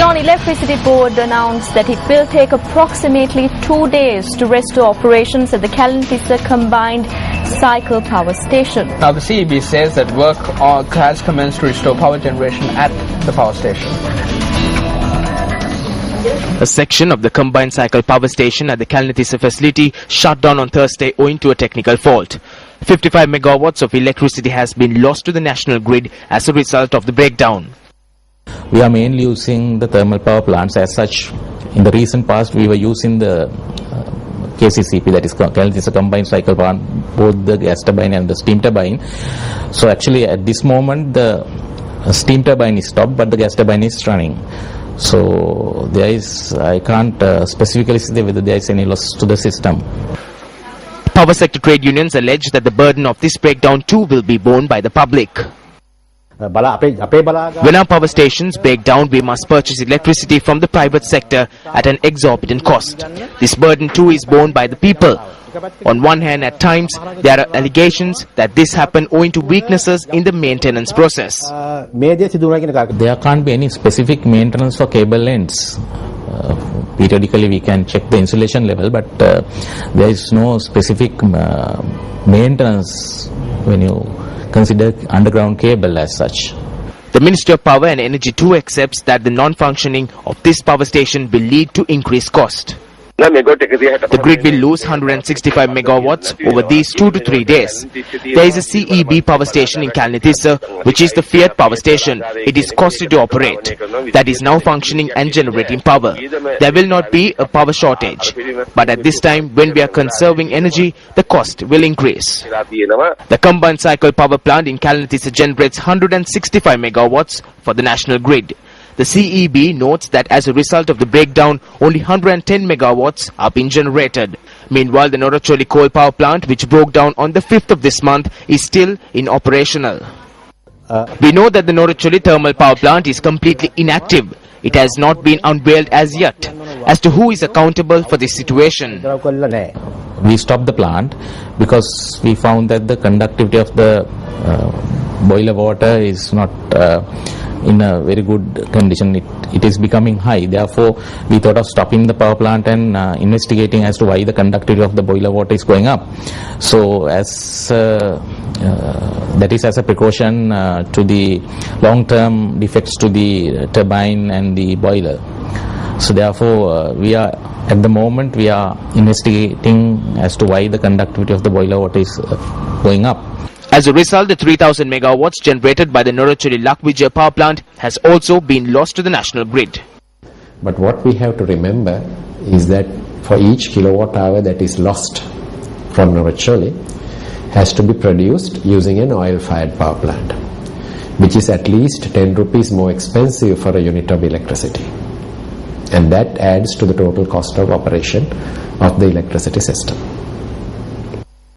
Ceylon Electricity Board announced that it will take approximately 2 days to restore operations at the Kelanitissa combined cycle power station. Now the CEB says that work has commenced to restore power generation at the power station. A section of the combined cycle power station at the Kelanitissa facility shut down on Thursday owing to a technical fault. 55 megawatts of electricity has been lost to the national grid as a result of the breakdown. We are mainly using the thermal power plants as such. In the recent past, we were using the KCCP, that is Kelanitissa combined cycle plant, both the gas turbine and the steam turbine. So actually at this moment the steam turbine is stopped, but the gas turbine is running. So there is, I can't specifically say whether there is any loss to the system. Power sector trade unions allege that the burden of this breakdown too will be borne by the public. When our power stations break down, we must purchase electricity from the private sector at an exorbitant cost. This burden too is borne by the people. On one hand, at times, there are allegations that this happened owing to weaknesses in the maintenance process. There can't be any specific maintenance for cable lengths. Periodically we can check the insulation level, but there is no specific maintenance when you consider underground cable as such. The Ministry of Power and Energy too accepts that the non-functioning of this power station will lead to increased cost. The grid will lose 165 megawatts over these 2 to 3 days. There is a CEB power station in Kelanitissa, which is the Fiat power station. It is costly to operate. That is now functioning and generating power. There will not be a power shortage. But at this time, when we are conserving energy, the cost will increase. The combined cycle power plant in Kelanitissa generates 165 megawatts for the national grid. The CEB notes that as a result of the breakdown, only 110 megawatts are being generated. Meanwhile, the Noracholi coal power plant, which broke down on the 5th of this month, is still operational. We know that the Noracholi thermal power plant is completely inactive. It has not been unveiled as yet. As to who is accountable for this situation, we stopped the plant because we found that the conductivity of the boiler water is not in a very good condition. It is becoming high. Therefore, we thought of stopping the power plant and investigating as to why the conductivity of the boiler water is going up. So, as that is as a precaution to the long-term defects to the turbine and the boiler. So, therefore, at the moment we are investigating as to why the conductivity of the boiler water is going up. As a result, the 3000 megawatts generated by the Noracholi Lakvijaya power plant has also been lost to the national grid. But what we have to remember is that for each kilowatt hour that is lost from Noracholi has to be produced using an oil-fired power plant, which is at least 10 rupees more expensive for a unit of electricity. And that adds to the total cost of operation of the electricity system.